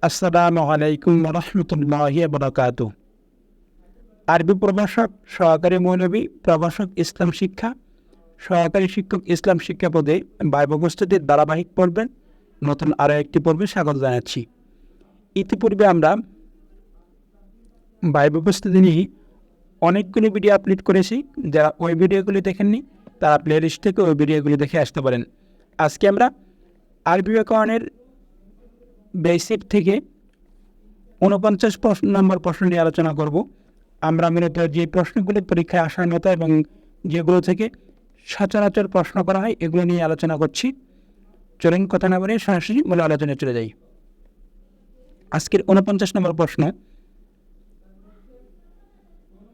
আসসালামু আলাইকুম রহমতুল্লাহি বারাকাতুহু। আরবি প্রভাষক সহকারী মৌলভী প্রভাষক ইসলাম শিক্ষা সহকারী শিক্ষক ইসলাম শিক্ষা পদে ভাইবা প্রস্তুতির ধারাবাহিক পর্বের নতুন আরও একটি পর্বে স্বাগত জানাচ্ছি। ইতিপূর্বে আমরা ভাইবা প্রস্তুতি নিয়ে অনেকগুলি ভিডিও আপলোড করেছি। যারা ওই ভিডিওগুলি দেখেননি তারা প্লেলিস্ট থেকে ওই ভিডিওগুলি দেখে আসতে পারেন। আজকে আমরা আরবি ব্যাকরণের বেসিক থেকে 49 নম্বর প্রশ্ন নিয়ে আলোচনা করব। আমরা মূলত যে প্রশ্নগুলি পরীক্ষায় আসার মতো এবং যেগুলো থেকে সচরাচর প্রশ্ন করা হয় এগুলো নিয়ে আলোচনা করছি। চলুন কথা না বলে সরাসরি মূল আলোচনায় চলে যাই। আজকের 49 নম্বর প্রশ্ন,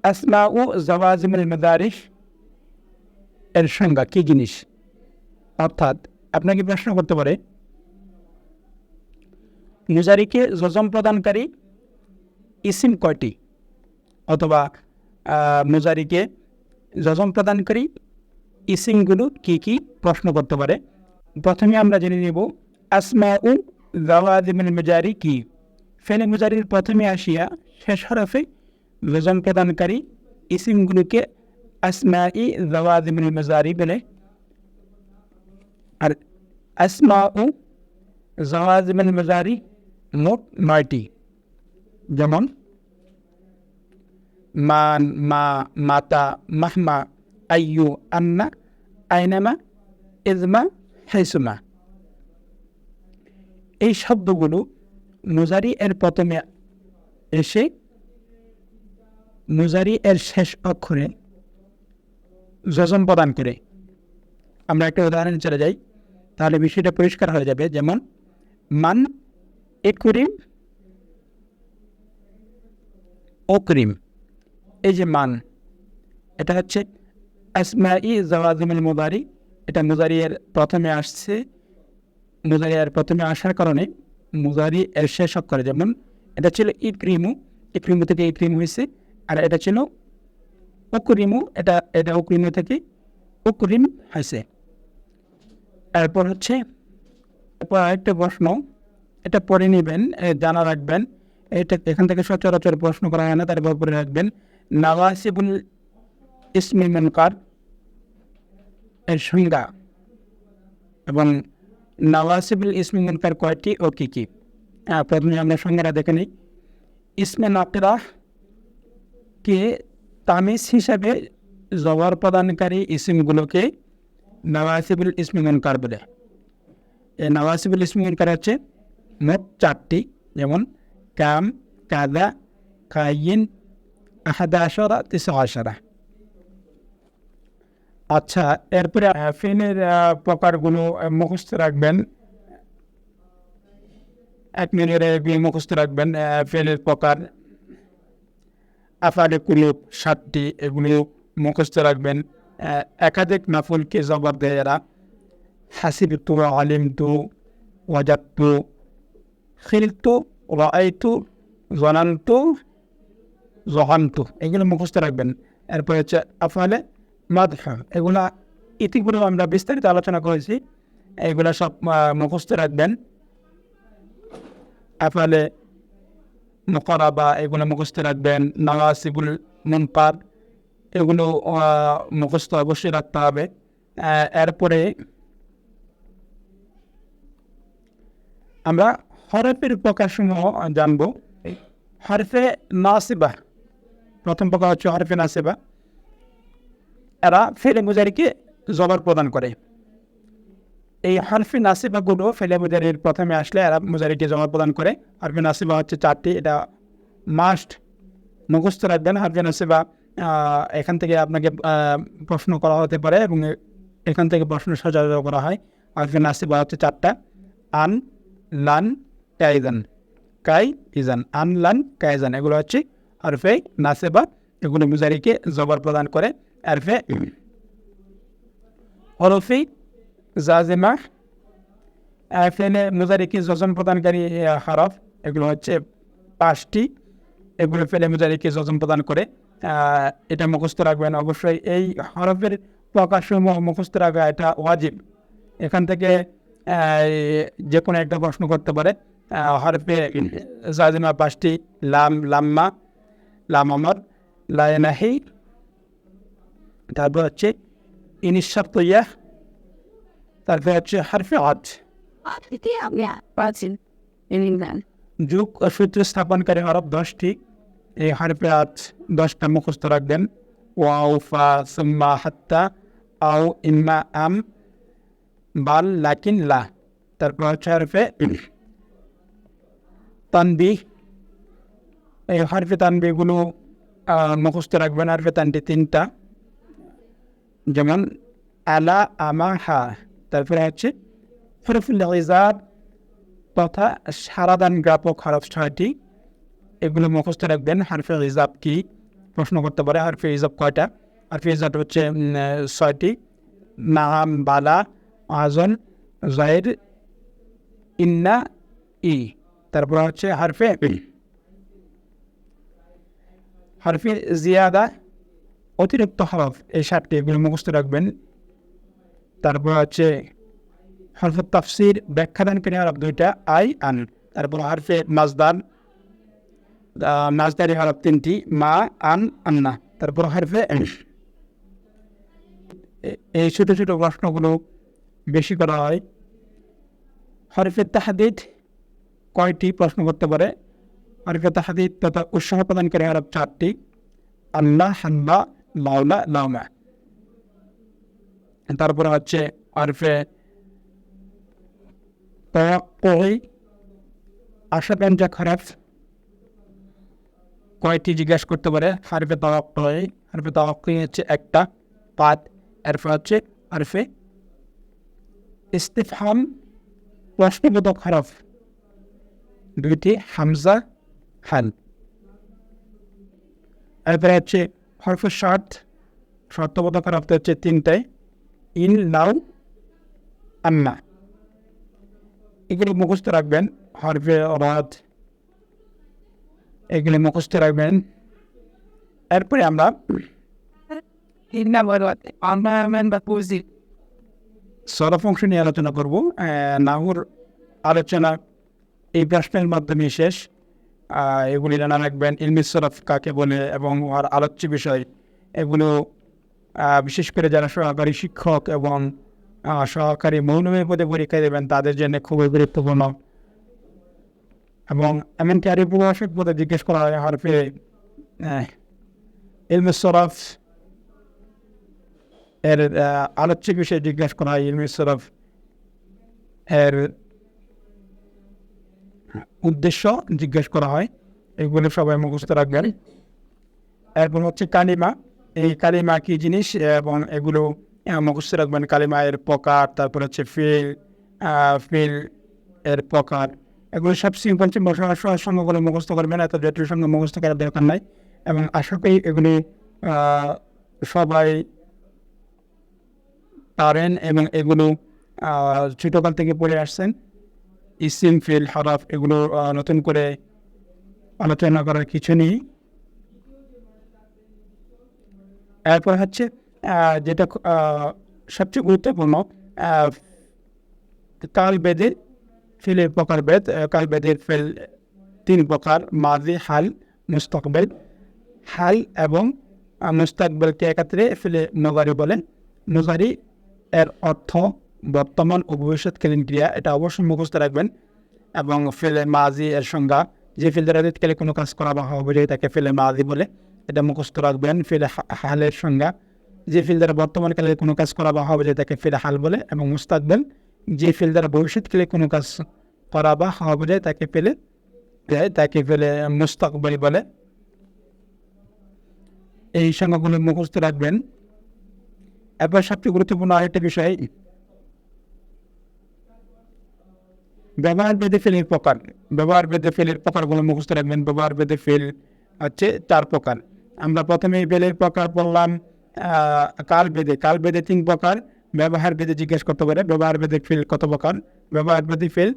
আসমাউ জাওয়াজিমুল মাদারিস এর সংজ্ঞা কী জিনিস? অর্থাৎ আপনাকে প্রশ্ন করতে পারে, মুজারিকে জজম প্রদানকারী ইসিম কয়টি, অথবা মুজারিকে জজম প্রদানকারী ইসিমগুলো কি কি প্রশ্ন করতে পারে। প্রথমে আমরা জেনে নেব আসমাউ জাওয়াজিমুল মুজারি কি। ফেলে মুজারির প্রথমে আসিয়া শেষ হরফে জজম প্রদানকারী ইসিমগুলোকে আসমাই জাওয়াজিমুল মুজারি বলে। আর আসমাউ জাওয়াজিমুল মুজারি মোট 9টি, যেমন মান, মা, মাতা, মাহমা, আইয়ু, আন্না, আইনামা, ইজমা, হেসুমা। এই শব্দগুলো মুজারি এর প্রথমে এসে মুজারি এর শেষ অক্ষরে জজম প্রদান করে। আমরা একটা উদাহরণ চলে যাই, তাহলে বিষয়টা পরিষ্কার হয়ে যাবে। যেমন মান একরিম অকরিম। এই যে মান, এটা হচ্ছে আসমাই জাওয়াজিমুল মুজারি। এটা মুজারি এর প্রথমে আসছে। মুজারি এর প্রথমে আসার কারণে মুজারি এর শেষ অক্ষরে, যেমন এটা ছিল ইকরিমু, ইকরিমু থেকে ইকরিম হয়েছে। আর এটা ছিল অকরিমু, এটা অকরিমু থেকে অকরিম হয়েছে। এরপর হচ্ছে আরেকটা প্রশ্ন, এটা পড়ে নেবেন, জানা রাখবেন। এটা এখান থেকে সচরাচর প্রশ্ন করা হয় না, তারপর পড়ে রাখবেন। নাওয়াসিবুল ইসমি মুনকার এর সংজ্ঞা এবং নাওয়াসিবুল ইসমি মুনকার কয়টি ও কী কী। প্রথমে আমরা সংজ্ঞাটা দেখে নিই। ইসমে নাকিরা কে তামিজ হিসাবে জবর প্রদানকারী ইসিমগুলোকে নাওয়াসিবুল ইসমি মুনকার বলে। এই নাওয়াসিবুল ইসমি মুনকার হচ্ছে মোট 4টি, যেমন কাম, কাদা, কাইন, আহাদা আশরা, তিসা আশরা। আচ্ছা, এরপরে ফেলের প্রকারগুলো মুখস্থ রাখবেন। 1 মিনিটে মুখস্থ রাখবেন ফেলের প্রকার। আফআলে কুলুব 7টি, এগুলো মুখস্থ রাখবেন। একাধিক মাফুলকে জবাব দেয় এরা। হাসিবতু, আলিমতু, ওয়াজাদতু, খিলতু, রাআইতু, জানানতু, জহানতু, এগুলো মুখস্থ রাখবেন। এরপরে হচ্ছে আফআলে মাদহ, এগুলা ইতিপূর্বে আমরা বিস্তারিত আলোচনা করেছি, এগুলা সব মুখস্থ রাখবেন। আফআলে মুকারাবা, এগুলো মুখস্থ রাখবেন। নাওয়াসিবুল মুনকার, এগুলো মুখস্থ অবশ্যই রাখতে হবে। এরপরে আমরা হরফের প্রকারসমূহ জানব। হরফে নাসিবা, প্রথম প্রকার হচ্ছে হরফে নাসিবা। এরা ফেলে মুজারিকে জবর প্রদান করে। এই হরফে নাসিবাগুলো ফেলে মুজারির প্রথমে আসলে এরা মুজারিকে জবর প্রদান করে। হরফে নাসিবা হচ্ছে 4টি, এটা মাস্ট মুখস্থ রাখবেন। হরফে নাসিবা এখান থেকে আপনাকে প্রশ্ন করা হতে পারে এবং এখান থেকে প্রশ্ন সচরাচর করা হয়। হরফে নাসিবা হচ্ছে 4টা, আন, লান, কাইজান, কাই, ইজান। আন, লান, কাইজান, এগুলো হচ্ছে হরফে নাসিবা, এগুলো মুজারিকে জবর প্রদান করে। এরফে হরফে জাজিমা, ফেলে মুজারিকে জজম প্রদানকারী হরফ, এগুলো হচ্ছে 5টি, এগুলো ফেলে মুজারিকে জজম প্রদান করে। এটা মুখস্থ রাখবেন অবশ্যই। এই হরফের প্রকারসমূহ মুখস্থ রাখা এটা ওয়াজিব। এখান থেকে যে কোনো একটা প্রশ্ন করতে পারে। হরফে জাজিমা 5টি, লাম, লাম্মা, লাম আমর, লায়নাহি, তারপর হচ্ছে ইনিশার তৈয়া, তারপর হচ্ছে হরফে আত। যুগ ও সূত্র স্থাপনকারী হরফ 10টি। এই হরফে আত 10টা মুখস্থ রাখবেন। ওয়াও, ফা, সুম্মা, হাত্তা, আও, ইম্মা, আম, বাল, লাকিন, লা। তারপর হচ্ছে হরফে তানবিহ। এই হরফে তানবিহগুলো মুখস্থ রাখবেন। হরফে তানবিহ 3টা, যেমন আলা, আমা, হা। তারপরে হচ্ছে হরফুল ইজাব তথা সারাদান জ্ঞাপক হরফ 6টি, এগুলো মুখস্থ রাখবেন। হরফে ইজাব কি প্রশ্ন করতে পারে। হরফে ইজাব কয়টা? হরফে ইজাব হচ্ছে 6টি, নাম, বালা, আজন, জাহির, ইন্না, ই। তারপর হচ্ছে হরফে জিয়াদা অতিরিক্ত হরফ, এই 7টি, এগুলো মুখস্থ রাখবেন। তারপর হচ্ছে হরফে তাফসির ব্যাখ্যাদানকারী হরফ 2টা, আই, আন। তারপর হরফে নাজদার নাজদারি হরফ 3টি, মা, আন, আন্না। তারপর হরফে এই ছোট ছোট প্রশ্নগুলো বেশি করা হয়। হরফে তাহদিদ কয়টি প্রশ্ন করতে পারে? হরফে তাহদিদ তথা উৎসাহ প্রদানকারী হরফ 4টি, আল্লাহ, হাল্লা, লাউলা, লাউমা। তারপরে হচ্ছে হরফে তাওয়াক্কুই আশাব্যঞ্জক হরফ কয়টি জিজ্ঞাসা করতে পারে? হরফে তাওয়াক্কুই হচ্ছে 1টা, 5। এরপর হচ্ছে হরফে ইস্তিফহাম প্রশ্নবোধক হরফ 2টি, হামজা, হাল। এরপরে হচ্ছে হরফে শর্তবোধক হরফ হচ্ছে 3টায়, ইন, লাউ, আন্না। এগুলো মুখস্থ রাখবেন। হরফে রাত এগুলো মুখস্থ রাখবেন। এরপরে আমরা সরফ অংশ নিয়ে আলোচনা করব। নাহুর আলোচনা এই প্রশ্নের মাধ্যমে শেষ। এগুলি জানা রাখবেন। ইলমি সরফ কাকে বলে এবং আর আলোচ্য বিষয়, এগুলো বিশেষ করে যারা সহকারী শিক্ষক এবং সহকারী মৌলভী পদে পরীক্ষা দেবেন তাদের জন্য খুবই গুরুত্বপূর্ণ। এবং এমনকি আরবি প্রভাষক পদে জিজ্ঞেস করা হয় হরফে ইলমি সরফ এর আলোচ্য বিষয়ে জিজ্ঞেস করা হয়। ইলমি সরফ এর উদ্দেশ্য জিজ্ঞেস করা হয়। এগুলো সবাই মুখস্থ রাখবেন। এরপর হচ্ছে কালিমা। এই কালিমা কি জিনিস এবং এগুলো মুখস্থ রাখবেন। কালিমা এর প্রকার, তারপর হচ্ছে ফিল এর প্রকার, এগুলো সব সিম্পল সঙ্গগুলো মুখস্থ করবেন। এত জটিল সঙ্গে মুখস্থ করার দরকার নাই। এবং আশা করি এগুলি সবাই পারেন এবং এগুলো ছোটকাল থেকে পড়ে আসছেন। ইসিম, ফিল, হরফ এগুলো নতুন করে আলোচনা করার কিছু নেই। এরপর হচ্ছে যেটা সবচেয়ে গুরুত্বপূর্ণ, কাল বেদে ফিলের প্রকারভেদ। কাল বেদের ফেল 3 প্রকার, মাজি, হাল, মুস্তাকবেল। হাল এবং মুস্তাকবেলকে একত্রে ফেলে নগারি বলেন। নগারি এর অর্থ বর্তমান ও ভবিষ্যৎকালীন ক্রিয়া, এটা অবশ্যই মুখস্থ রাখবেন। এবং ফেলে মাজি এর সংজ্ঞা, যে ফেল দ্বারা অতীতকালে কোনো কাজ করা বা হওয়া বোঝায় তাকে ফেলে মাজি বলে, এটা মুখস্থ রাখবেন। ফেলে হালের সংজ্ঞা, যে ফিল দ্বারা বর্তমানকালে কোনো কাজ করা বা হওয়া বোঝায় তাকে ফেলে হাল বলে। এবং মুস্তাকবেল, যে ফিল দ্বারা ভবিষ্যৎকালে কোনো কাজ করা বা হওয়া বোঝায় তাকে ফেলে মুস্তাকবেল বলে। এই সংজ্ঞাগুলো মুখস্থ রাখবেন। এবার সবচেয়ে গুরুত্বপূর্ণ আরেকটা বিষয়, ব্যবহার ভেদে ফেলের প্রকার। ব্যবহার ভেদে ফেলের প্রকারগুলো মুখস্থ রাখবেন। ব্যবহার ভেদে ফেল হচ্ছে 4 প্রকার। আমরা প্রথমে ফেলের প্রকার পড়লাম। কাল ভেদে 3 প্রকার। ব্যবহার ভেদে জিজ্ঞেস করতে পারে ব্যবহার ভেদে ফেল কত প্রকার। ব্যবহার ভেদে ফেল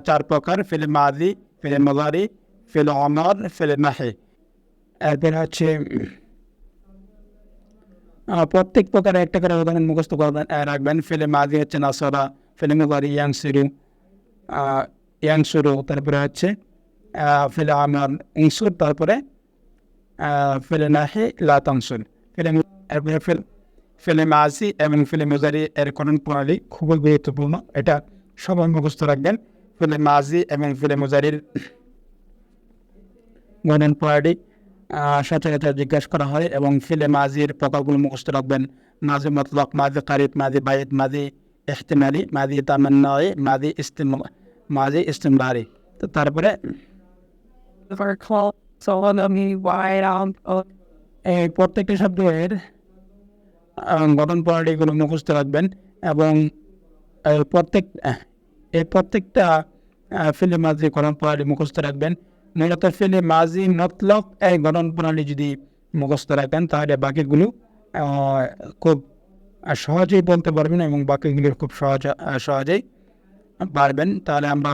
4 প্রকার, ফেলে মাজি, ফেলে মুজারি, ফেলে আমর, ফেলে নাহি। এরপর হচ্ছে প্রত্যেক প্রকারে একটা করে উদাহরণ মুখস্থ করবেন রাখবেন। ফেলে মাজি হচ্ছে নাসরা, ফেলে মুজারি ইয়ানসিরু, ইয়ানসুরু, তারপরে হচ্ছে ফেলে আমার ইনসুর, তারপরে ফেলে নাহি লা তানসুর। এরপরে ফেলে মাজি এবং ফেলে মুজারি এর গঠন প্রণালী খুবই গুরুত্বপূর্ণ, এটা সবাই মুখস্থ রাখবেন। ফেলে মাজি এবং ফেলে মুজারির গঠন প্রণালী সচরাচর জিজ্ঞাসা করা হয়, এবং ফেলে মাজির প্রকারগুলো মুখস্থ রাখবেন। মাজি মতলক, মাজি কারিব, মাজি বাইদ, মাজি ইহতিমালি, মাজি তামান্নাই, মাজি ইস্তিমরারি। তো তারপরে এই প্রত্যেকটি শব্দের গঠন প্রণালীগুলো মুখস্থ রাখবেন, এবং প্রত্যেকটা ফেলে মাজি গঠন প্রণালী মুখস্থ রাখবেন। মূলত ফেলে মাজি মতলক এই গঠন প্রণালী যদি মুখস্থ রাখেন তাহলে বাকিগুলো খুব সহজেই বলতে পারবেন, এবং বাকিগুলো খুব সহজেই পারবেন। তাহলে আমরা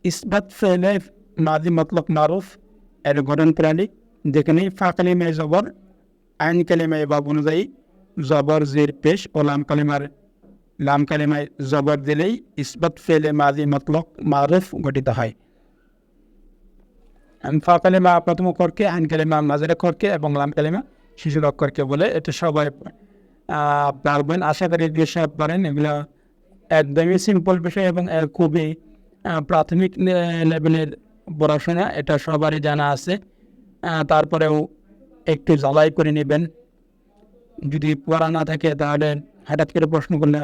ইসবাত ফেলে মাজি মতলক মারুফ এর গঠন প্রণালী দেখে নিই। ফা কালিমায় জবর, আইন কালিমায় বাব অনুযায়ী জবর জের পেশ ও লাম কালিমায় জবর দিলেই ইসবাত ফেলে মাজি মতলক মারুফ গঠিত হয়। ফা কালিমা প্রথম অক্ষরকে, আইন কালিমা মাঝের অক্ষরকে এবং লাম কালিমা শিশুর অক্ষরকে বলে। এটা সবাই পারবেন, আশা করি বিষয় পারেন। এগুলো একদমই সিম্পল বিষয় এবং খুবই প্রাথমিক লেভেলের পড়াশোনা, এটা সবারই জানা আছে। তারপরেও একটু জ্বালাই করে নেবেন, যদি পড়া না থাকে তাহলে হঠাৎ করে প্রশ্ন করলে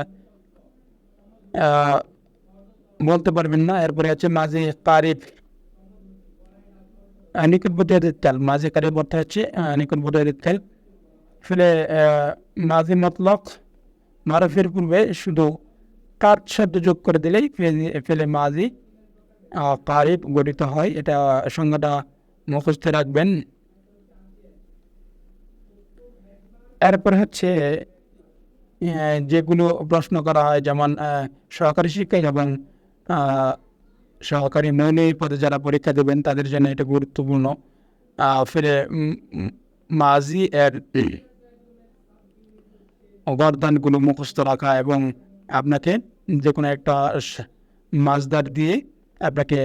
বলতে পারবেন না। এরপরে হচ্ছে মাঝে কারিব, নিকটবর্তী কাল, মাঝে কারিব অর্থ হচ্ছে নিকটবর্তী কাল। ফেলে মাঝে মতলক মারুফের পূর্বে শুধু কার শব্দ যোগ করে দিলেই ফেলে মাঝি কারিব গঠিত হয়। এটা সংজ্ঞাটা মুখস্থ রাখবেন। এরপর হচ্ছে যেগুলো প্রশ্ন করা হয়, যেমন সহকারী শিক্ষক এবং সহকারী মৌলী পদে যারা পরীক্ষা দেবেন তাদের জন্য এটা গুরুত্বপূর্ণ। ফেলে মাঝি এর গর্দানগুলো মুখস্থ রাখা, এবং আপনাকে যে কোনো একটা মাছদার দিয়ে আপনাকে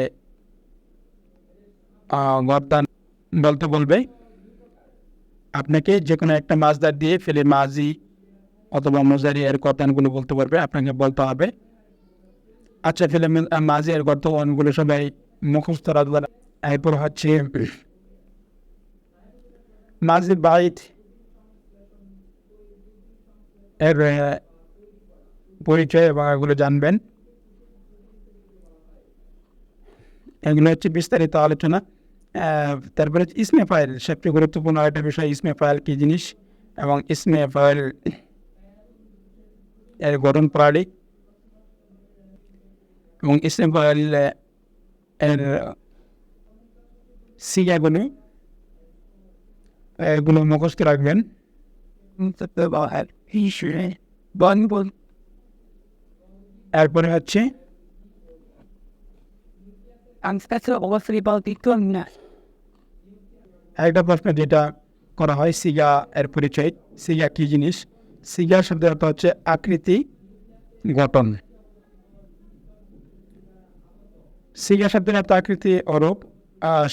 গর্দান বলতে বলবে। আপনাকে যে কোনো একটা মাছদার দিয়ে ফেলে মাঝি অথবা মুজারি এর গর্দানগুলো বলতে পারবে, আপনাকে বলতে হবে। আচ্ছা, ফেলে মাঝি এর গর্দানগুলো সবাই মুখস্থ রাখবেন। এরপর হচ্ছে মাঝি বাইত এর পরিচয় এবং এগুলো জানবেন। এগুলো হচ্ছে বিস্তারিত আলোচনা। তারপরে ইসমে ফাইল, সবচেয়ে গুরুত্বপূর্ণ একটা বিষয় ইসমে ফাইল কী জিনিস এবং ইসমে ফাইল এর গঠন প্রণালী এবং ইসমে ফাইল এর সিগাগুলো এগুলো মুখস্থ রাখবেন। এরপরে হচ্ছে একটা প্রশ্ন যেটা করা হয়, সিগা এর পরিচয়। সিগা কি জিনিস? সিগা শব্দের অর্থ হচ্ছে আকৃতি, গঠন। সিগা শব্দের অর্থ আকৃতি ও রূপ।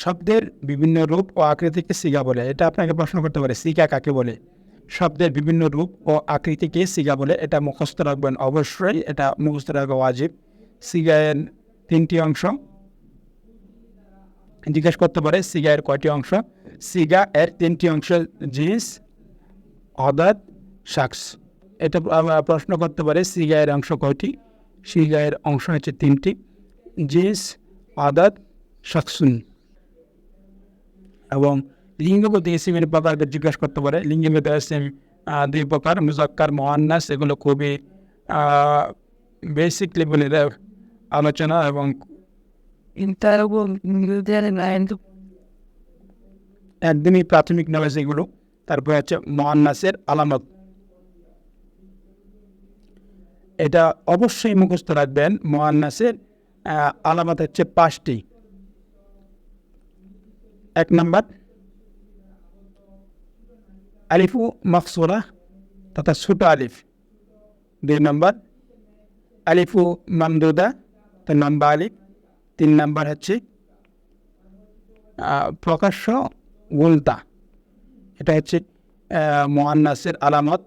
শব্দের বিভিন্ন রূপ ও আকৃতিকে সিগা বলে। এটা আপনাকে প্রশ্ন করতে পারে, সিগা কাকে বলে? শব্দের বিভিন্ন রূপ ও আকৃতিকে সিগা বলে। এটা মুখস্থ রাখবেন অবশ্যই, এটা মুখস্থ রাখা ওয়াজিব। সিগায়ের 3টি অংশ জিজ্ঞেস করতে পারে, সিগায়ের কয়টি অংশ? সিগা এর 3টি অংশ, জিন্স, অদাদ, শাকস। এটা প্রশ্ন করতে পারে, সিগায়ের অংশ কয়টি? সিগায়ের অংশ হচ্ছে 3টি, জিন্স, আদাদ, শাকসুন। এবং লিঙ্গগত ইসিমের প্রকারকে জিজ্ঞাসা করতে পারে। লিঙ্গগত ইসিম 2 প্রকার, মুজাক্কার, মুআন্নাস। এগুলো খুবই বেসিক লেভেলের আলোচনা এবং একদমই প্রাথমিক নলেজ এগুলো। তারপরে হচ্ছে মুআন্নাসের আলামত, এটা অবশ্যই মুখস্থ রাখবেন। মুআন্নাসের আলামত হচ্ছে 5টি। 1 নম্বর আলিফু মাকসুরা তথা ছোট আলিফ। 2 নম্বর আলিফু মামদুদা, তো লম্বা আলিফ। 3 নম্বর হচ্ছে প্রকাশ্য গোলতা, এটা হচ্ছে মুআন্নাসের আলামত।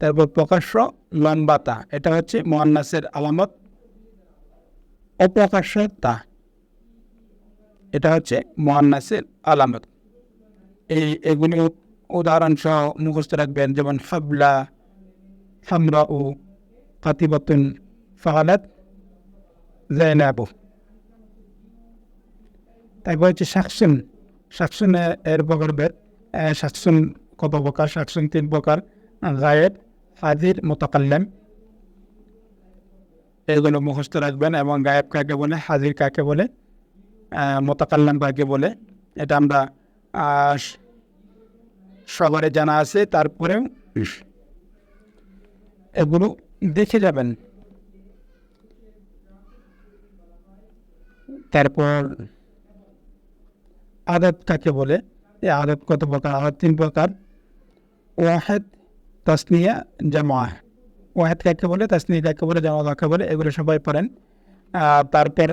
তারপর প্রকাশ্য লম্বাতা, এটা হচ্ছে মুআন্নাসের আলামত। অপ্রকাশ্য তা, এটা হচ্ছে মুআন্নাসের আলামত। এগুলি উদাহরণ সহ মুখস্থ রাখবেন, যেমন হাবলা, হামরাউ, কাতিবাতুন, ফালাত, জাইনাবু। তারপর হচ্ছে শাকসুন। শাকসুন এর প্রকারভেদ। শাকসুন কত প্রকার? শাকসুন 3 প্রকার: গায়েব, হাজির, মুতাকাল্লিম। এগুলো মুখস্থ রাখবেন। এবং গায়েব কাকে বলে, হাজির কাকে বলে, মুতাকাল্লিম কাকে বলে, এটা আমরা সবারই জানা আছে। তারপরেও এগুলো দেখে যাবেন। তারপর আদত কাকে বলে? এই আদত কত প্রকার? আদত 3 প্রকার: ওয়াহেদ, তাসনিয়া, জামা। ওয়াহেদ কাকে বলে, তাসনিয়া কাকে বলে, জামা কাকে বলে, এগুলো সবাই পড়েন। তারপর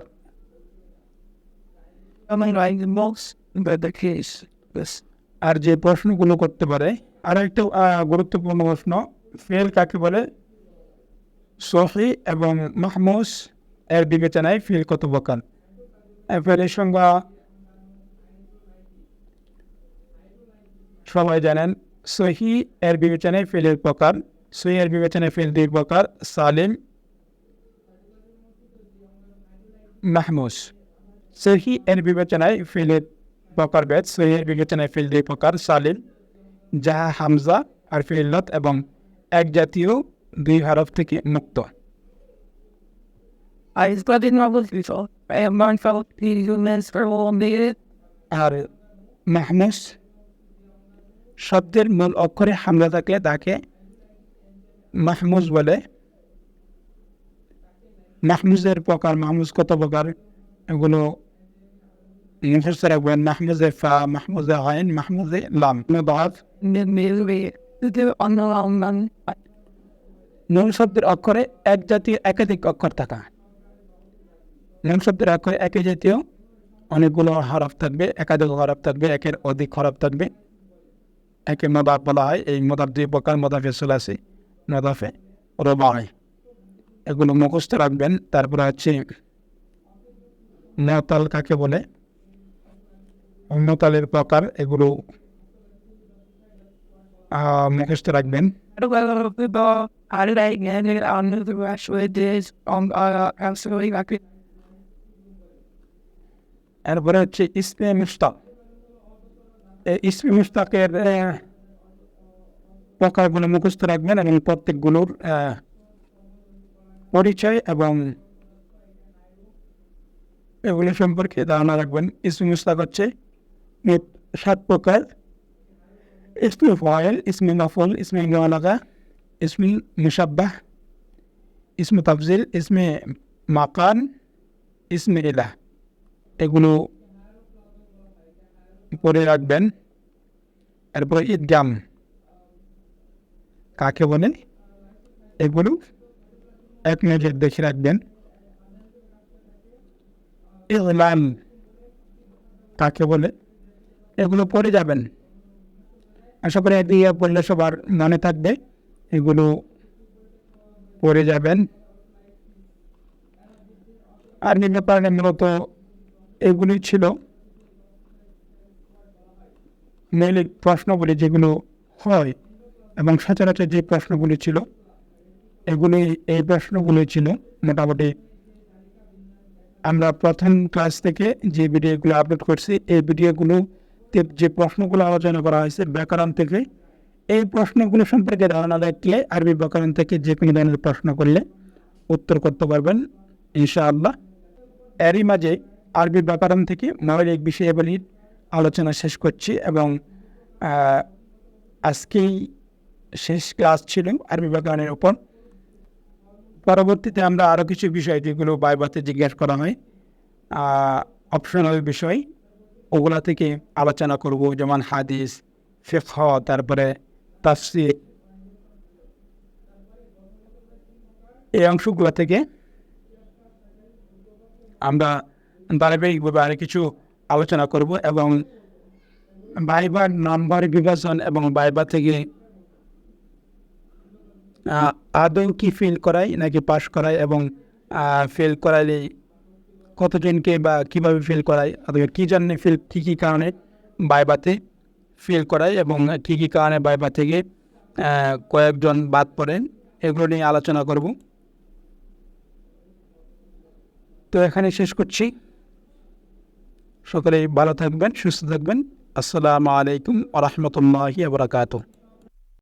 আর যে প্রশ্নগুলো করতে পারে, আর একটা গুরুত্বপূর্ণ প্রশ্ন, ফেল কাকে বলে? সহি এবং মাহমুস এর বিবেচনায় ফেল কত প্রকার? ফেলের সংজ্ঞা সবাই জানেন। সহি এর বিবেচনায় ফেলের প্রকার। সহি এর বিবেচনায় ফেল 2 প্রকার: সালিম, মাহমুস। সহি এর বিবেচনায় ফেলের প্রকারভেদ। সহি এর বিবেচনায় ফেল 2 প্রকার: সালিম, যাহা হামজা আর ফেলত এবং এক জাতীয় 2 হরফ থেকে মুক্ত। আর মাহমুস শব্দের মূল অক্ষরে হামজা থাকলে তাকে মাহমুজ বলে। মাহমুজের প্রকার, মাহমুজ কত প্রকার? এগুলো মুখস্থ রাখবেন। মাহমুজে ফা, মাহমুজে আইন, মাহমুজে লাম। নুন শব্দের অক্ষরে এক জাতীয় একাধিক অক্ষর থাকা। নুন শব্দের অক্ষরে একই জাতীয় অনেকগুলো হরফ থাকবে, একাধিক হরফ থাকবে, একের অধিক হরফ থাকবে। একে মদাফ বলা হয়। এই মদাফ 2 প্রকার: মদাফে সুলাসি, মদাফে রুবাই। এগুলো মুখস্থ রাখবেন। তারপরে হচ্ছে মুতাল কাকে বলে, মুতালের প্রকার, এগুলো মুখস্থ রাখবেন। এরপরে হচ্ছে ইসমে মুশতাক। ইসমে মুশতাকের প্রকারগুলো মুখস্থ রাখবেন এবং প্রত্যেকগুলোর পরিচয় এবং এগুলো সম্পর্কে ধারণা রাখবেন। ইসমে মুশতাক হচ্ছে 7 প্রকার: ইসমে ফাইল, ইসমে মাফউল, ইসমে মুবালাগা, ইসমে মুশাব্বাহ, ইসমে তাফজিল, ইসমে মাকান, ইসমে ইলাহ। এগুলো পড়ে রাখবেন। এরপরে ইদগাম কাকে বলে, এগুলো 1 মিনিট দেখে রাখবেন। ইগলাম কাকে বলে, এগুলো পড়ে যাবেন। আশা করি দিয়ে পড়লে সবার মনে থাকবে। এগুলো পড়ে যাবেন। আর নিম্ন পারণে মূলত এগুলি ছিল মৌলিক প্রশ্নগুলি যেগুলো হয়, এবং সচরাচর যে প্রশ্নগুলি ছিল এই প্রশ্নগুলি ছিল মোটামুটি আমরা প্রথম ক্লাস থেকে যে ভিডিওগুলো আপলোড করছি, এই ভিডিওগুলোতে যে প্রশ্নগুলো আলোচনা করা হয়েছে ব্যাকরণ থেকে, এই প্রশ্নগুলো সম্পর্কে ধারণা রাখলে আরবি ব্যাকরণ থেকে যে কোনো ধরনের প্রশ্ন করলে উত্তর করতে পারবেন ইনশাআল্লাহ। এরই মাঝে আরবি ব্যাকরণ থেকে মৌলিক বিষয়াবলীর আলোচনা শেষ করছি, এবং আজকেই শেষ ক্লাস ছিল আরবি ব্যাকরণের উপর। পরবর্তীতে আমরা আরও কিছু বিষয় যেগুলো বাইবাতে জিজ্ঞাসা করা হয়, অপশনাল বিষয়, ওগুলা থেকে আলোচনা করব, যেমন হাদিস, ফিকহ, তারপরে তাফসীর, এই অংশগুলো থেকে আমরা ধারাবাহিকভাবে আরও কিছু আলোচনা করব এবং ভাইবার নাম্বার বিভাজন এবং ভাইবা থেকে আদৌ কি ফেল করায় নাকি পাস করায় এবং ফেল করাইলে কতজনকে বা কীভাবে ফেল করায় অথবা কী জন্য ফেল, কী কী কারণে ভাইবাতে ফেল করায় এবং কী কী কারণে ভাইবা থেকে কয়েকজন বাদ পড়েন, এগুলো নিয়ে আলোচনা করব। তো এখানে শেষ করছি। সকলেই ভালো থাকবেন, সুস্থ থাকবেন। আসসালামু আলাইকুম ওয়া রাহমাতুল্লাহি ওয়া বারাকাতুহু।